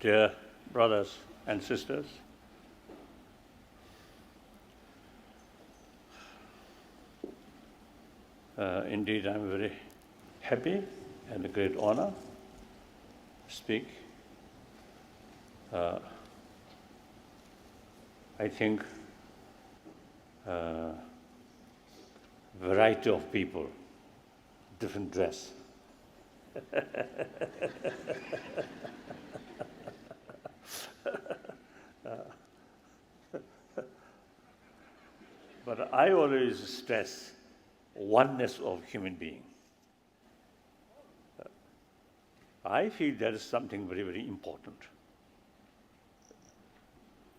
Dear brothers and sisters, indeed I'm very happy and a great honor to speak. I think variety of people, different dress. But I always stress oneness of human being. I feel that is something very, very important.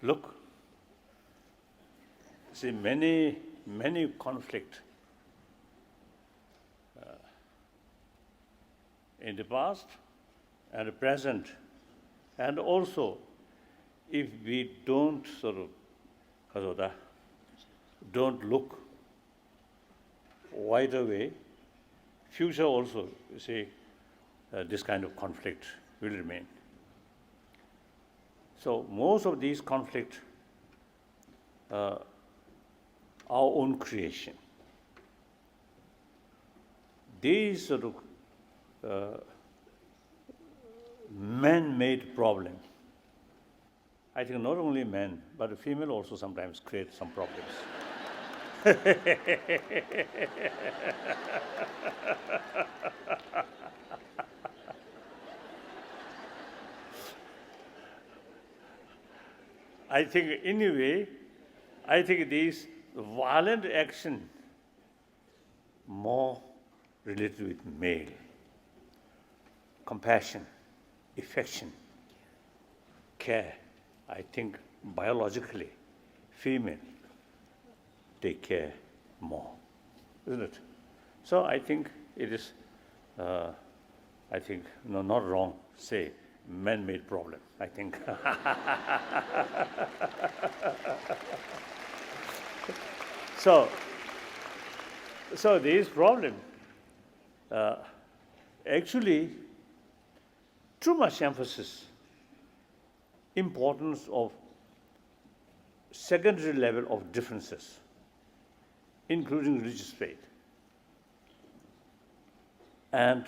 Look, see, many conflict in the past and the present, and also if we don't don't look wide away, future also, you see, this kind of conflict will remain. So most of these conflicts are our own creation. These sort of man-made problem, I think not only men, but the female also sometimes create some problems. I think anyway, I think these violent action more related with male. Compassion, affection, care. I think biologically, female take care more, isn't it? So I think it is, not wrong to say man-made problem, I think. So this problem, actually, too much emphasis, importance of secondary level of differences, including religious faith, and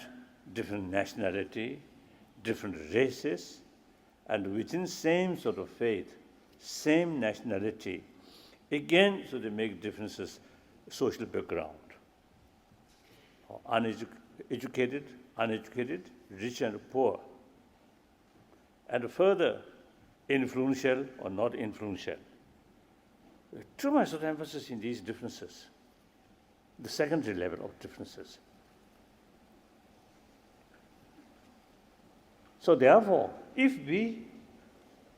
different nationality, different races, and within same sort of faith, same nationality, again, so they make differences, social background, educated, uneducated, rich and poor, and further, influential or not influential. Too much of emphasis in these differences, the secondary level of differences. So therefore, if we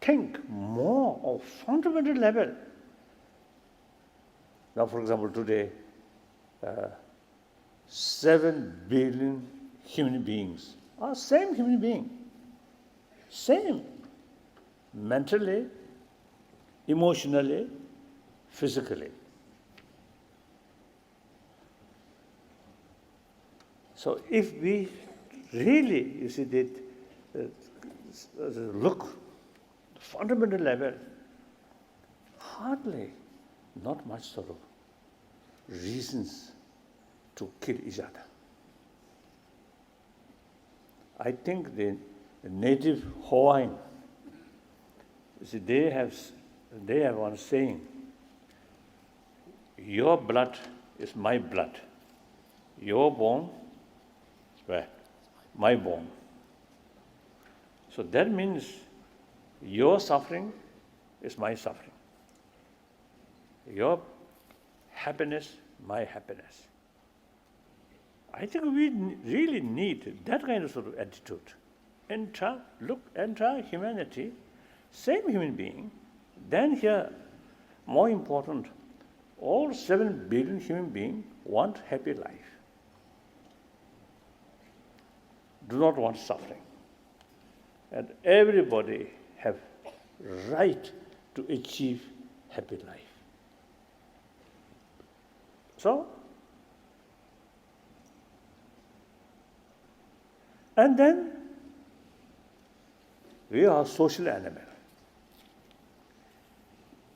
think more of fundamental level, now for example today, 7 billion human beings are same human being, same, mentally, emotionally, physically. So if we really, you see, look, fundamental level, hardly, not much sort of reasons to kill each other. I think the native Hawaiian, you see, they have one saying, your blood is my blood. Your bone is where? My bone. So that means your suffering is my suffering. Your happiness, my happiness. I think we really need that kind of sort of attitude. Entire humanity, same human being, then here, more important, all 7 billion human beings want happy life. Do not want suffering. And everybody have right to achieve happy life. So, and then we are social animal.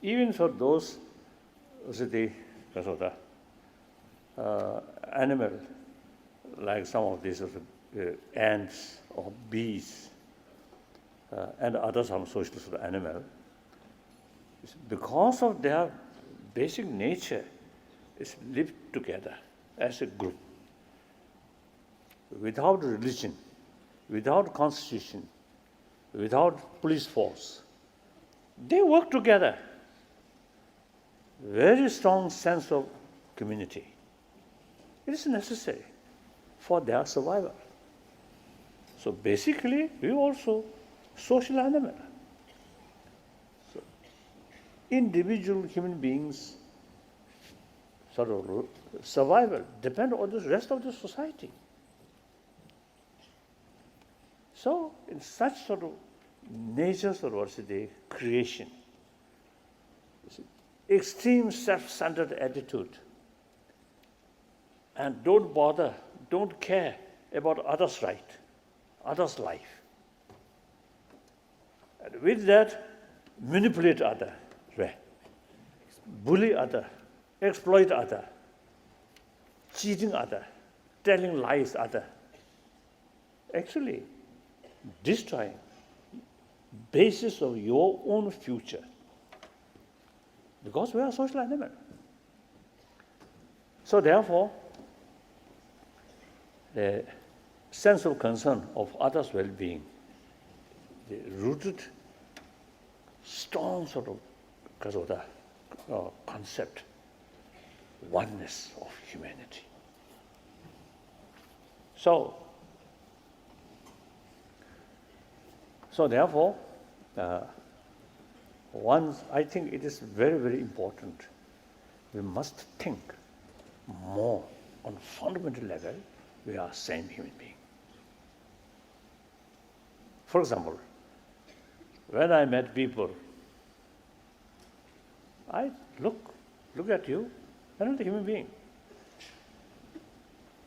Even for those the animal, like some of these ants or bees, and other some social sort of animal, because of their basic nature, is live together as a group, without religion, without constitution, without police force. They work together. Very strong sense of community. It is necessary for their survival. So basically, we also social animal. So individual human beings sort of survival depend on the rest of the society. So in such sort of nature sort of creation, extreme self-centered attitude, and don't bother, don't care about others' right, others' life. And with that, manipulate other, bully other, exploit other, cheating other, telling lies other. Actually, destroying basis of your own future. Because we are social animal. So therefore, the sense of concern of others' well-being, the rooted, strong sort of concept, oneness of humanity. So therefore, I think it is very, very important. We must think more on fundamental level. We are same human being. For example, when I met people, I look at you, another human being.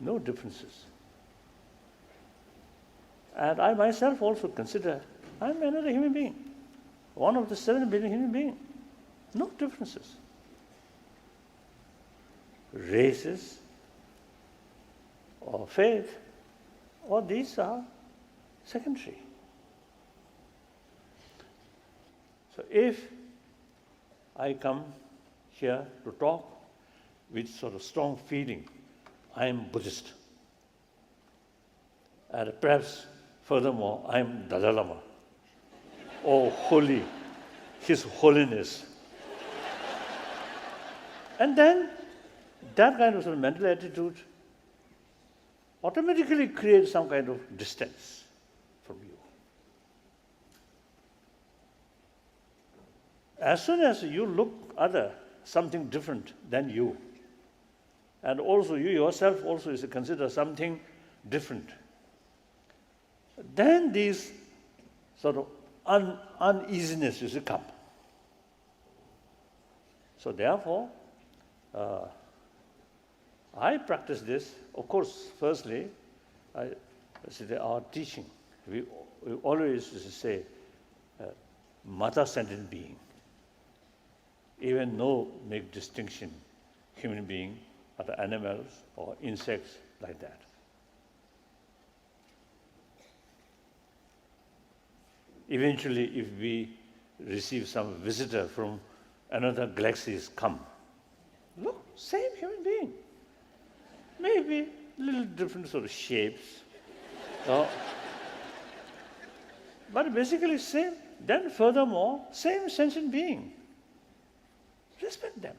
No differences. And I myself also consider I'm another human being. One of the 7 billion human beings. No differences. Races or faith, all these are secondary. So if I come here to talk with sort of strong feeling, I am Buddhist. And perhaps furthermore, I am Dalai Lama. Oh, holy, His Holiness. And then that kind of, sort of mental attitude automatically creates some kind of distance from you. As soon as you look other something different than you, and also you yourself also is considered something different, then these sort of uneasiness is come. So therefore, I practice this. Of course, firstly, our teaching, we always say, mother-centered being. Even no make distinction, human being, other animals, or insects, like that. Eventually, if we receive some visitor from another galaxies come, look, same human being. Maybe little different sort of shapes. But basically same. Then furthermore, same sentient being. Respect them.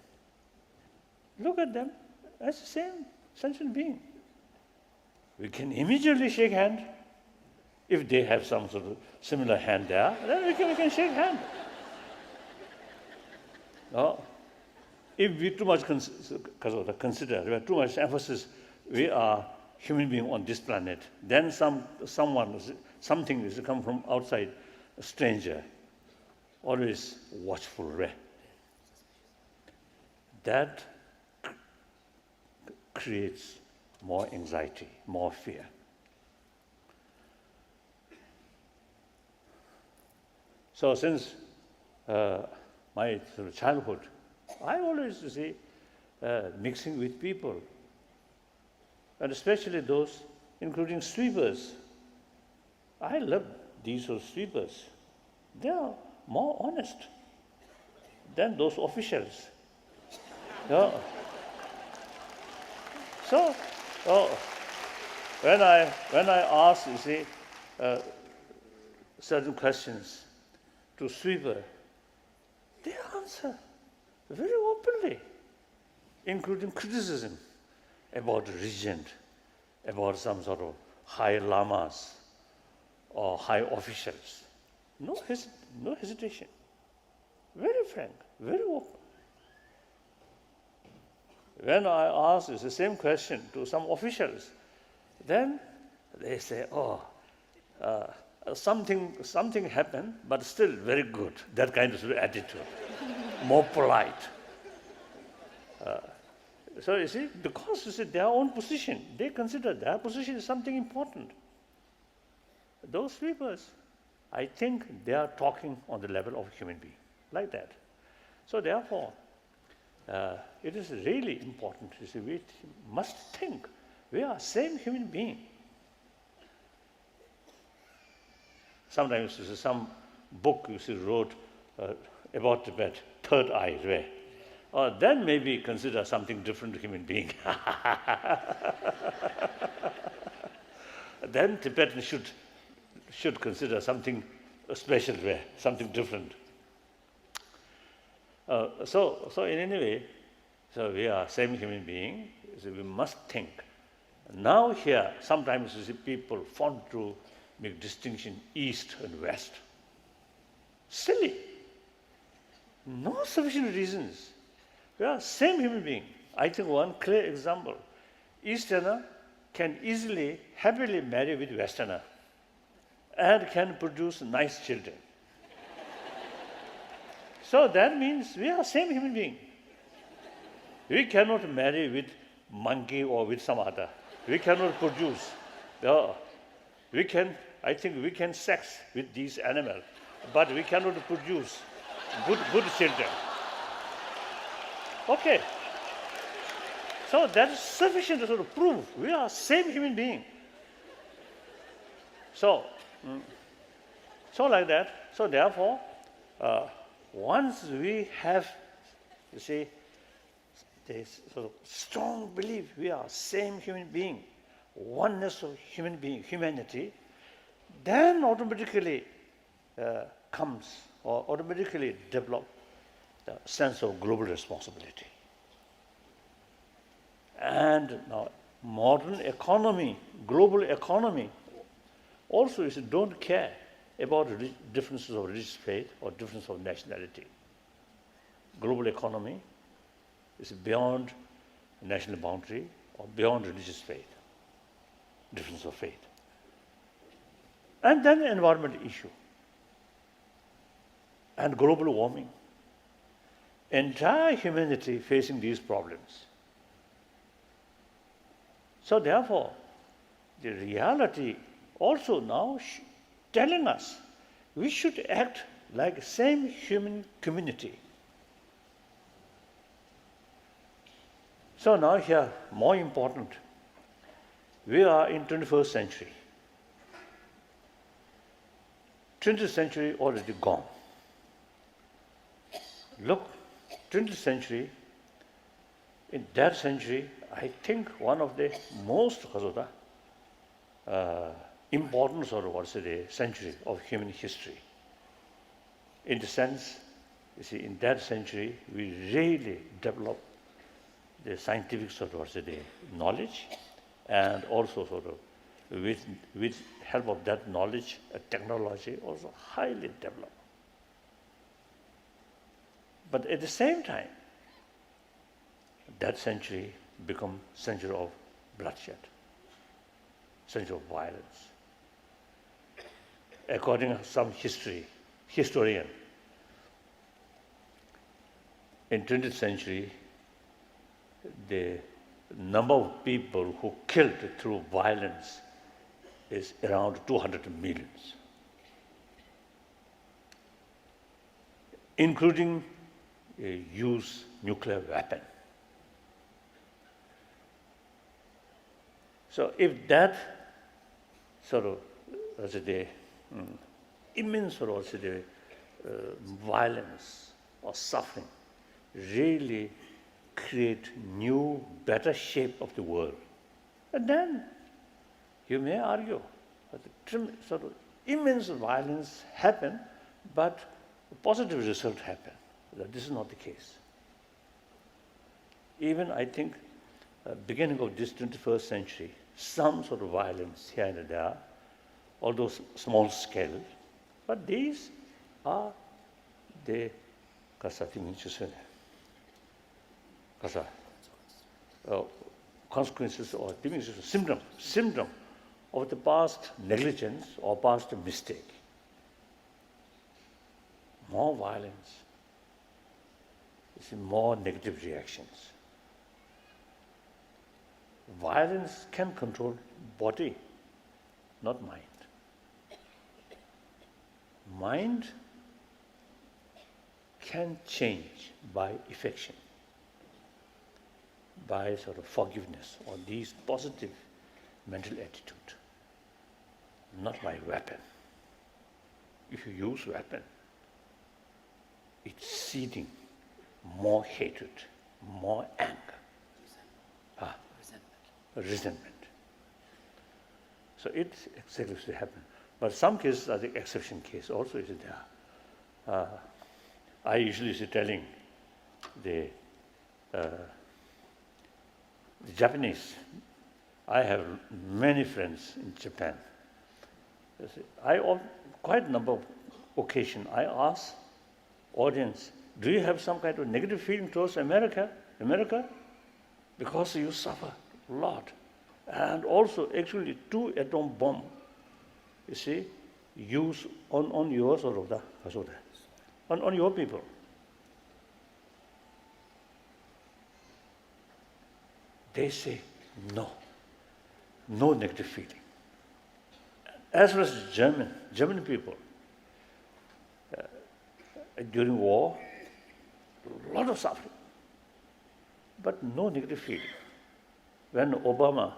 Look at them as the same sentient being. We can immediately shake hand. If they have some sort of similar hand there, then we can shake hand. If we too much consider, we have too much emphasis, we are human being on this planet, then something is to come from outside, a stranger, always watchful. That creates more anxiety, more fear. So since my sort of childhood, I always see mixing with people, and especially those, including sweepers. I love these sort of sweepers. They are more honest than those officials. Yeah. So, when I ask, you see, certain questions to sweeper, they answer very openly, including criticism about the regent, about some sort of high lamas or high officials. No hesitation. Very frank, very open. When I ask the same question to some officials, then they say, something happened, but still very good. That kind of attitude, more polite. So you see, because you see their own position, they consider their position is something important. Those sweepers, I think they are talking on the level of a human being, like that. So therefore, it is really important. You see, we must think we are same human being. Sometimes you see, some book you see wrote about Tibet, third eye, right? Or then maybe consider something different human being. Then Tibetans should consider something special, way, something different. So in any way, so we are same human being. So we must think. Now here, sometimes you see people want to make distinction east and west. Silly. No sufficient reasons. We are same human being. I think one clear example: Easterner can easily, happily marry with Westerner, and can produce nice children. So that means we are same human being. We cannot marry with monkey or with some other. We cannot produce. I think we can sex with these animals, but we cannot produce good children. Okay. So that is sufficient to sort of prove we are same human being. So like that. So therefore, once we have, you see, this sort of strong belief we are same human being, oneness of human being, humanity, then automatically comes or automatically develop the sense of global responsibility. And now modern economy, global economy, also is don't care about differences of religious faith or difference of nationality. Global economy is beyond national boundary or beyond religious faith, difference of faith. And then environmental issue and global warming. Entire humanity facing these problems. So therefore, the reality also now telling us we should act like same human community. So now here, more important, we are in 21st century. 20th century already gone. Look, 20th century, in that century, I think one of the most important century of human history. In the sense, you see, in that century, we really developed the scientific knowledge, and also with help of that knowledge, technology also highly developed. But at the same time, that century become century of bloodshed, century of violence. According to some historian, in 20th century, the number of people who killed through violence is around 200 million. including use nuclear weapon. So if that sort of, immense sort of violence or suffering really create new, better shape of the world, and then you may argue that sort of immense violence happen, but a positive result happen. That this is not the case. Even I think, beginning of this 21st century, some sort of violence here and there, although small scale, but these are the consequences or symptom of the past negligence or past mistake. More violence, you see, more negative reactions. Violence can control body, not mind. Mind can change by affection, by sort of forgiveness or these positive mental attitude, not by weapon. If you use weapon, it's seeding more hatred, more anger, resentment. So it's exactly what happen. But some cases are the exception case also is there. I usually is telling the Japanese, I have many friends in Japan. Quite a number of occasions, I ask audience, do you have some kind of negative feeling towards America? Because you suffer a lot. And also, actually, 2 atom bomb, you see, used on your sort of on your people. They say no negative feeling. As well as German people, during war, a lot of suffering, but no negative feeling. When Obama,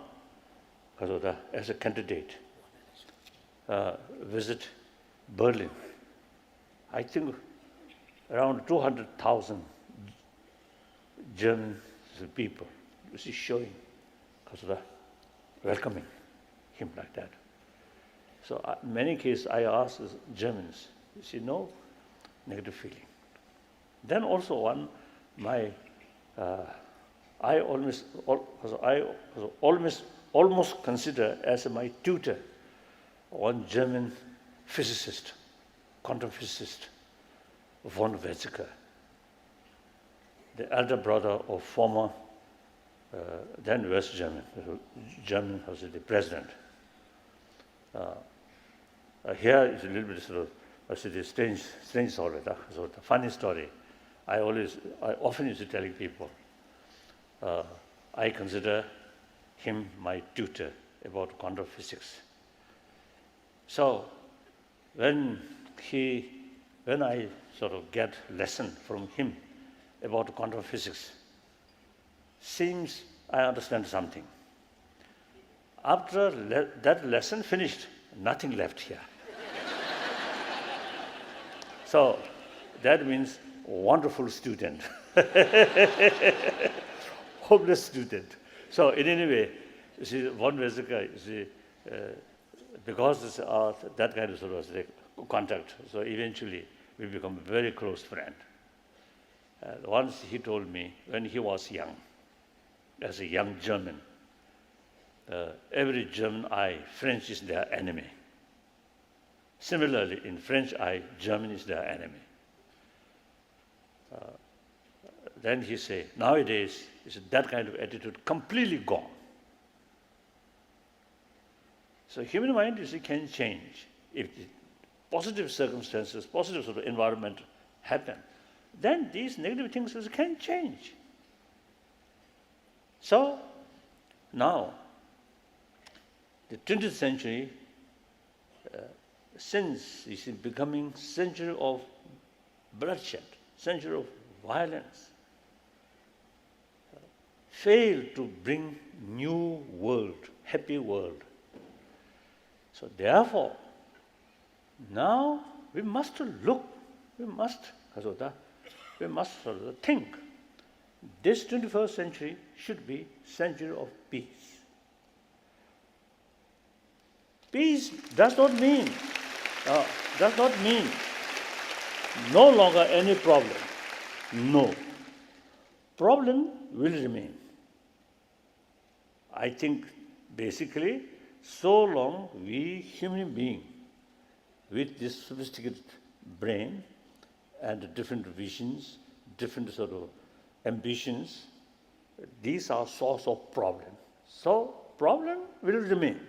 as a candidate, visit Berlin, I think around 200,000 German people, you see, showing, welcoming him like that. So in many cases, I ask Germans, you see, no negative feeling. Then also I almost consider as my tutor one German physicist, quantum physicist, von Weizsäcker, the elder brother of former then West German was the president. Here is a little bit sort of a strange story, sort of funny story. I often used to tell people, I consider him my tutor about quantum physics. So when I sort of get lesson from him about quantum physics, seems I understand something. After that lesson finished, nothing left here. So that means wonderful student, hopeless student. So in any way, you see, von Weizsäcker, you see, because it's that kind of sort of contact, so eventually we become a very close friend. Once he told me when he was young, as a young German, every German eye, French is their enemy. Similarly, in French eye, German is their enemy. Then he said, nowadays, that kind of attitude completely gone. So human mind can change. If the positive circumstances, positive sort of environment happen, then these negative things can change. So now, the 20th century, since it's becoming century of bloodshed, century of violence, failed to bring new world, happy world. So therefore, now we must look, we must think. This 21st century should be century of peace. Peace does not mean no longer any problem. No. Problem will remain. I think basically, so long we human beings with this sophisticated brain and different visions, different sort of ambitions, these are source of problem. So problem will remain.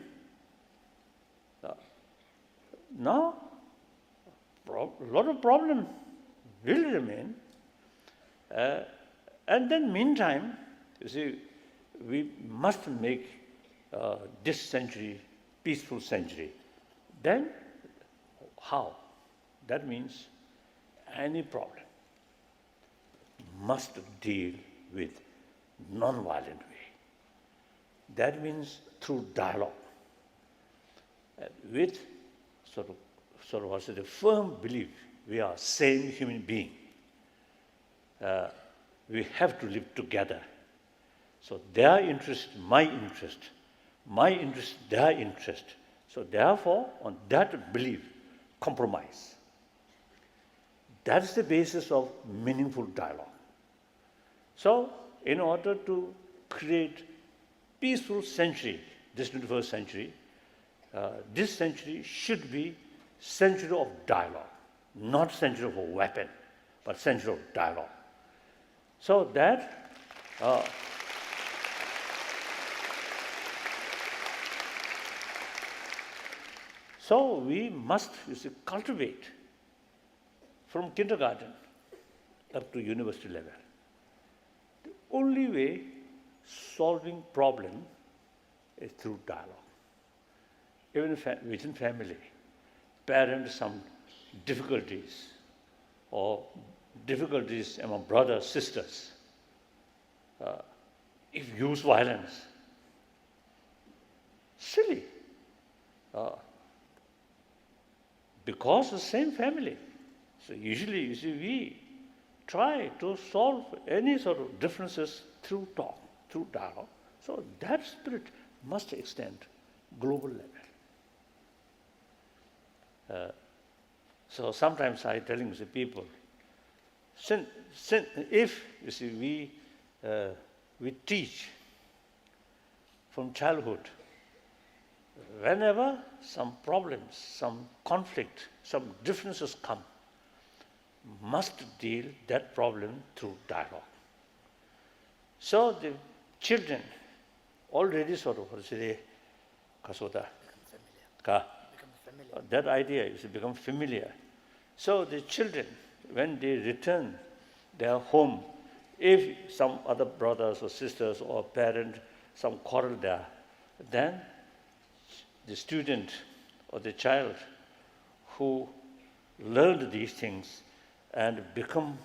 Now, a lot of problem will remain. And then meantime, you see, we must make this century peaceful century. Then how? That means any problem must deal with non-violent way. That means through dialogue, with sort of what's the firm belief we are same human being. We have to live together. So their interest, my interest, their interest. So therefore, on that belief, compromise. That's the basis of meaningful dialogue. So, in order to create peaceful century, this 21st century, this century should be century of dialogue, not century of a weapon, but century of dialogue. So that so we must cultivate from kindergarten up to university level. The only way solving problem is through dialogue. Even within family, parents some difficulties or difficulties among brothers, sisters, if use violence, silly. Because the same family. So usually, you see, we try to solve any sort of differences through talk, through dialogue. So that spirit must extend global level. So sometimes I telling the people, if you see we teach from childhood, whenever some problems, some conflict, some differences come, must deal that problem through dialogue. So the children already sort of that idea is to become familiar. So the children, when they return their home, if some other brothers or sisters or parent, some quarrel there, then the student or the child who learned these things and become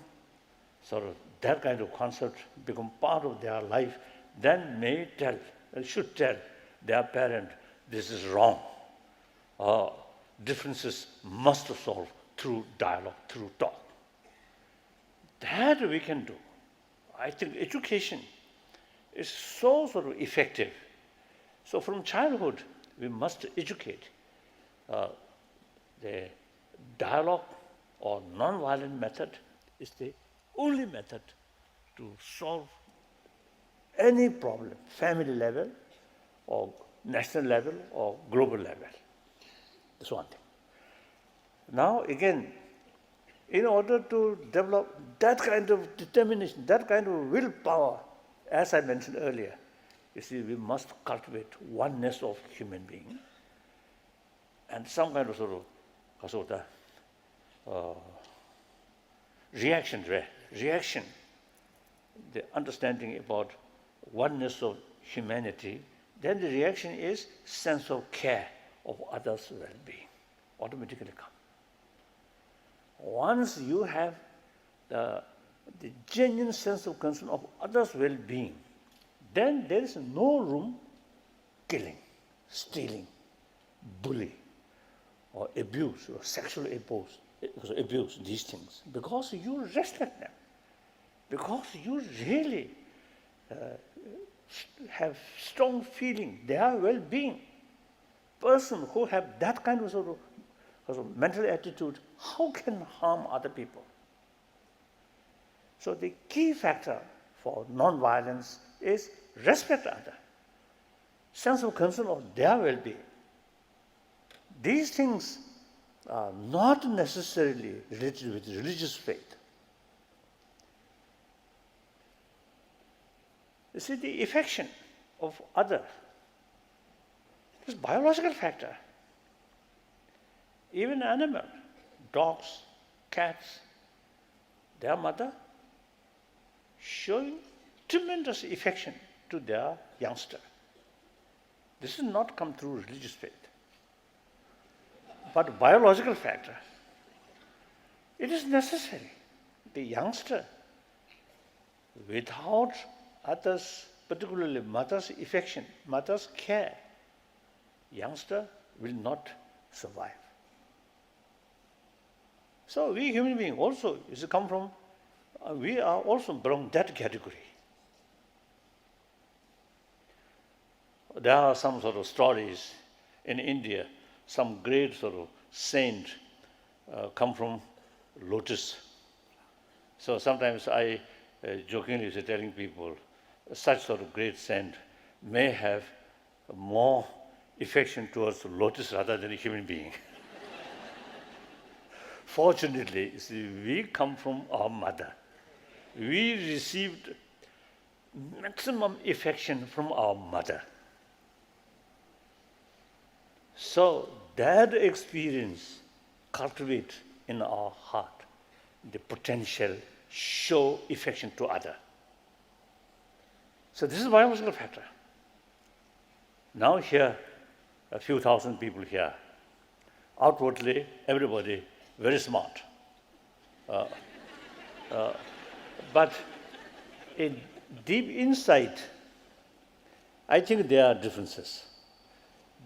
sort of that kind of concept, become part of their life, then may tell, should tell their parent, this is wrong. Differences must solve through dialogue, through talk. That we can do. I think education is so sort of effective. So from childhood, we must educate. The dialogue or non-violent method is the only method to solve any problem, family level or national level or global level. That's one thing. Now again, in order to develop that kind of determination, that kind of willpower, as I mentioned earlier, you see, we must cultivate oneness of human being and some kind of sort of reaction, the understanding about oneness of humanity, then the reaction is sense of care of others' well-being, automatically come. Once you have the genuine sense of concern of others' well-being, then there is no room killing, stealing, bully, or abuse, or sexual abuse, these things, because you respect them, because you really have strong feeling, their well-being. Person who have that kind of sort of mental attitude, how can harm other people? So the key factor for non-violence is respect other, sense of concern of their well-being. These things are not necessarily related with religious faith. You see, the affection of other is a biological factor. Even animals, dogs, cats, their mother showing tremendous affection to their youngster. This has not come through religious faith, but biological factor. It is necessary. The youngster, without others, particularly mother's affection, mother's care, youngster will not survive. So we human beings also come from, we are also belong that category. There are some sort of stories in India, some great sort of saint come from lotus. So sometimes I jokingly say, telling people, such sort of great saint may have more affection towards lotus rather than a human being. Fortunately, see, we come from our mother. We received maximum affection from our mother. So that experience cultivates in our heart the potential show affection to other. So this is a biological factor. Now here, a few thousand people here, outwardly everybody very smart. But in deep inside, I think there are differences.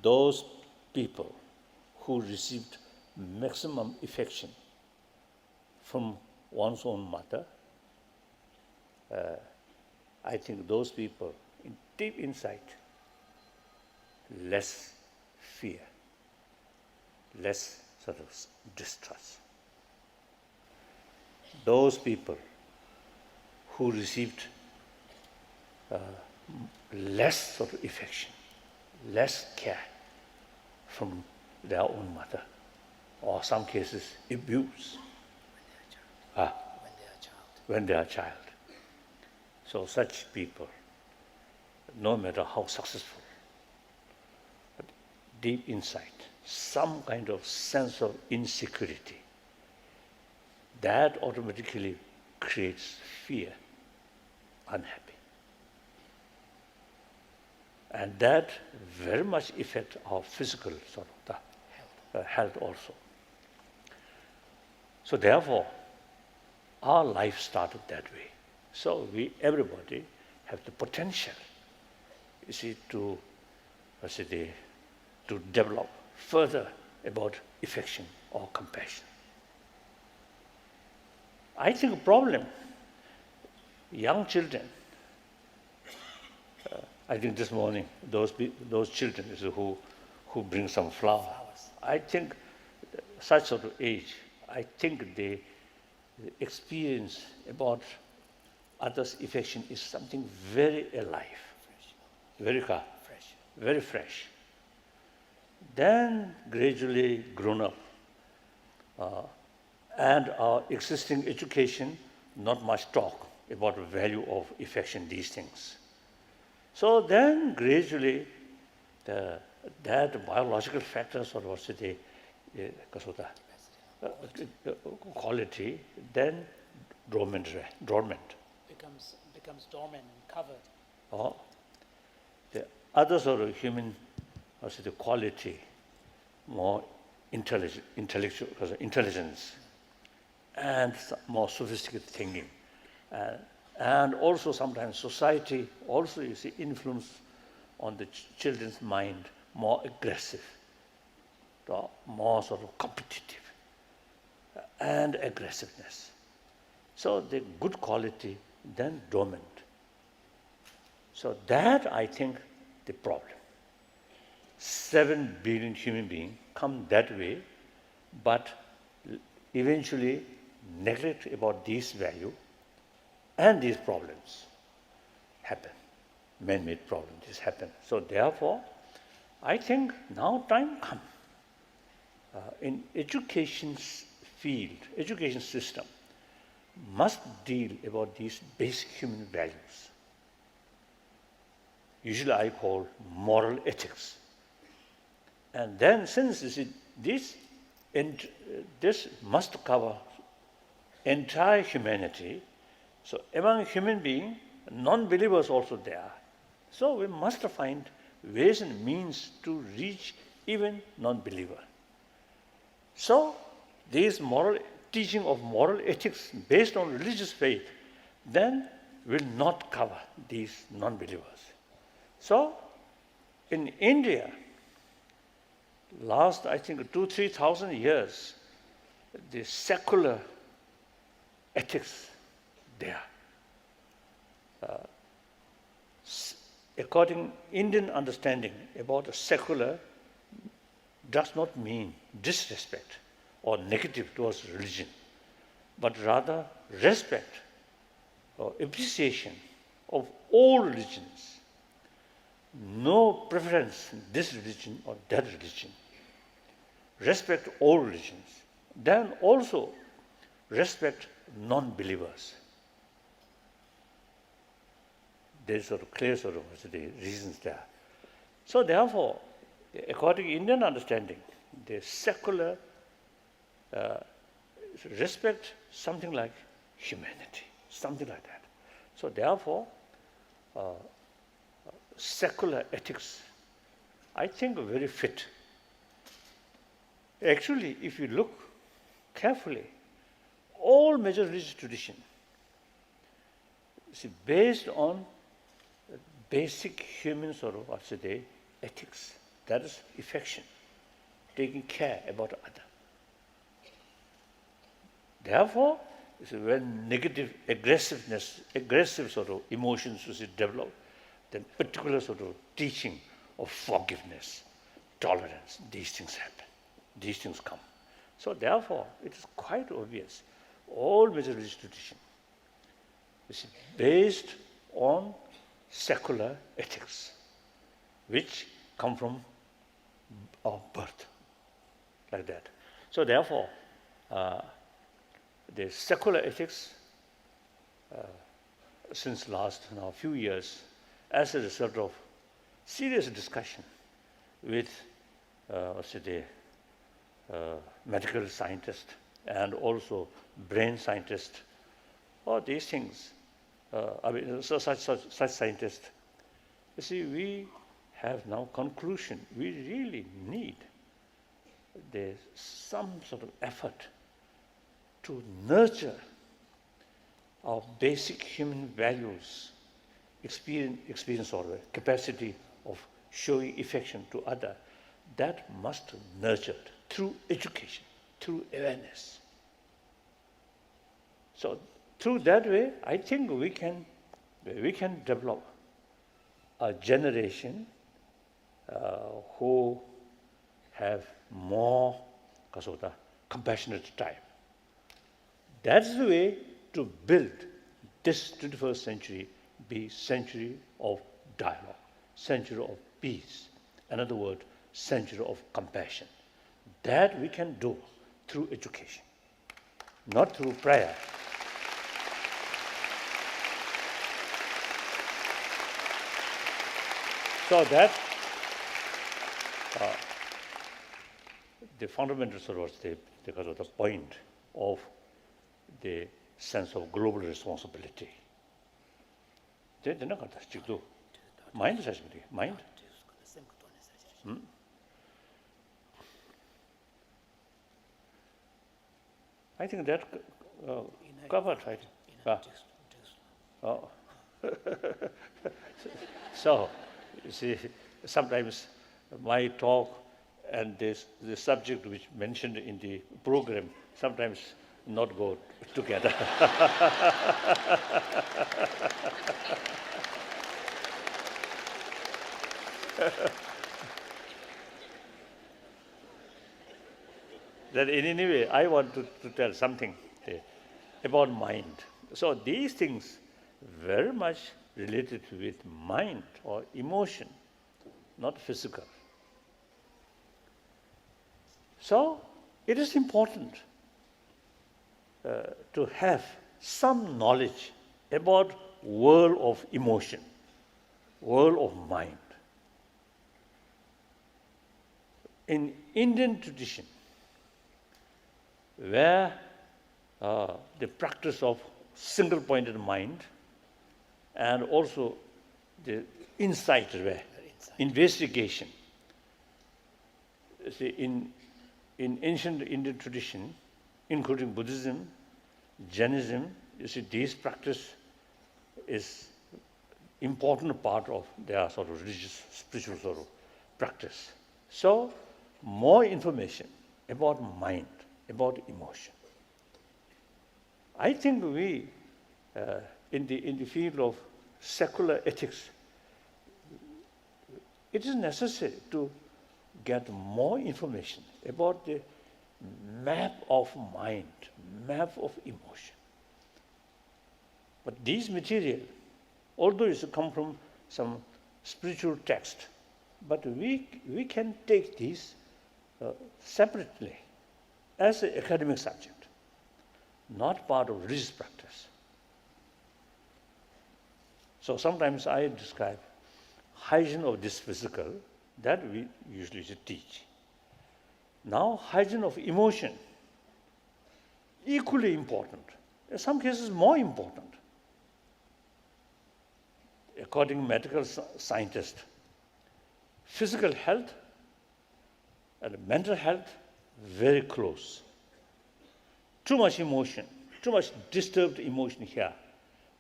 Those people who received maximum affection from one's own mother, I think those people, deep inside, less fear, less sort of distrust. Those people who received less sort of affection, less care from their own mother, or some cases abuse when they are a child. So such people, no matter how successful, but deep inside, some kind of sense of insecurity, that automatically creates fear, unhappy. And that very much affects our physical sort of the health also. So therefore, our life started that way. So everybody have the potential, you see, to develop further about affection or compassion. I think a problem, young children, I think this morning, those children who bring some flowers. I think such sort of age, I think the experience about others' affection is something very alive, very fresh. Then gradually grown up, and our existing education, not much talk about the value of affection, these things. So then gradually, that biological factors or what's the quality, then dormant. Becomes dormant and covered. The other sort of human, the quality, more intelligence, and more sophisticated thinking. And also sometimes society also, you see, influence on the children's mind, more aggressive, more sort of competitive, and aggressiveness. So the good quality then dormant. So that, I think, the problem. 7 billion human beings come that way, but eventually neglect about these value, and these problems happen. Man-made problems happen. So therefore, I think now time comes. In education field, education system must deal about these basic human values. Usually I call moral ethics. And then since this must cover entire humanity, so among human beings, non-believers also there. So we must find ways and means to reach even non-believer. So this moral teaching of moral ethics based on religious faith then will not cover these non-believers. So in India, last I think 2,000-3,000 years, the secular ethics there. According Indian understanding about the secular does not mean disrespect or negative towards religion, but rather respect or appreciation of all religions. No preference in this religion or that religion. Respect all religions. Then also respect non-believers. There's sort of clear sort of the reasons there. So therefore, according to Indian understanding, the secular respect something like humanity, something like that. So therefore, secular ethics, I think, are very fit. Actually, if you look carefully, all major religious traditions is based on basic human sort of, ethics. That is affection, taking care about other. Therefore, when negative aggressive sort of emotions was developed, then particular sort of teaching of forgiveness, tolerance, these things happen. These things come. So therefore, it is quite obvious, all major religious traditions is based on secular ethics, which come from our birth, like that. So therefore, the secular ethics, since last few years, as a result of serious discussion with medical scientists and also brain scientists, all these things, such scientists, you see, we have now conclusion. We really need some sort of effort to nurture our basic human values, experience or capacity of showing affection to others. That must be nurtured through education, through awareness. So through that way, I think we can develop a generation who have more compassionate type. That's the way to build this 21st century be century of dialogue, century of peace. In other words, century of compassion. That we can do through education, not through prayer. So that the fundamental sort of the point of the sense of global responsibility. Mind is mind. I think that covered, right? You know, Oh. So, you see, sometimes my talk and the subject which mentioned in the program sometimes not go together. That in any way, I want to tell something about mind. So these things very much related with mind or emotion, not physical. So it is important to have some knowledge about world of emotion, world of mind. In Indian tradition, where the practice of single-pointed mind and also the insight, investigation. See, in ancient Indian tradition, including Buddhism, Jainism, you see, this practice is important part of their sort of religious, spiritual sort of practice. So, more information about mind, about emotion. I think we, in the field of secular ethics, it is necessary to get more information about the map of mind, map of emotion. But these material, although it's come from some spiritual text, but we can take these separately as an academic subject, not part of religious practice. So sometimes I describe hygiene of this physical, that we usually teach. Now, hygiene of emotion, equally important. In some cases, more important. According to medical scientists, physical health and mental health, very close. Too much emotion, too much disturbed emotion here,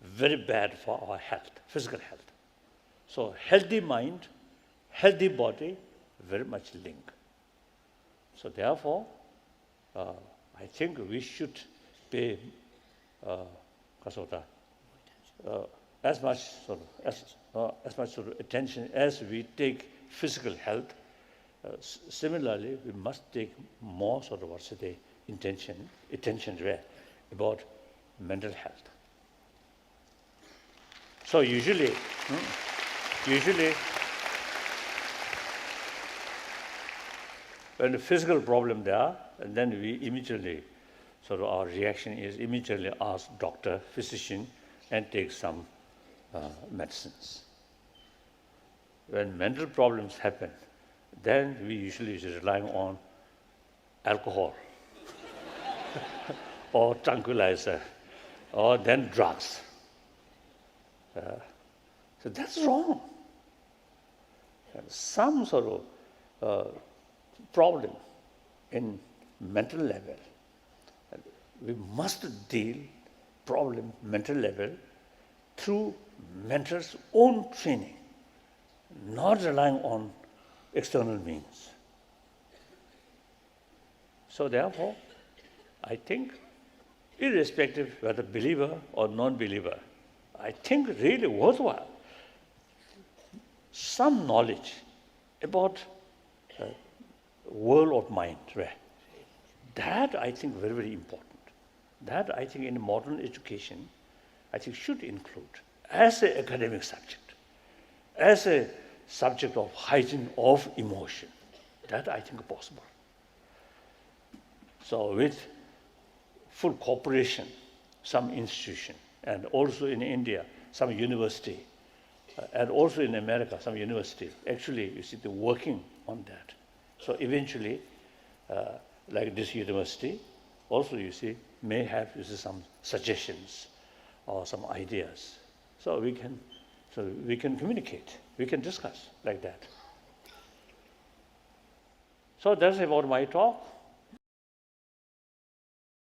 very bad for our health, physical health. So healthy mind, healthy body, very much linked. So therefore, I think we should pay as much sort of attention as we take physical health. Similarly, we must take more sort of attention about mental health. So usually, when the physical problem there, and then we immediately, sort of our reaction is immediately ask doctor, physician, and take some medicines. When mental problems happen, then we usually is relying on alcohol or tranquilizer, or then drugs. So that's wrong. And some sort of problem in mental level, we must deal problem mental level through mentor's own training, not relying on external means. So therefore, I think, irrespective whether believer or non-believer, I think really worthwhile some knowledge about world of mind. That I think very, very important. That I think in modern education, I think should include as an academic subject, as a subject of hygiene of emotion. That I think possible. So with full cooperation, some institution, and also in India, some university, and also in America, some university, actually, you see, they're working on that. So eventually, like this university, also, you see, may have some suggestions or some ideas. So we can communicate, we can discuss like that. So that's about my talk.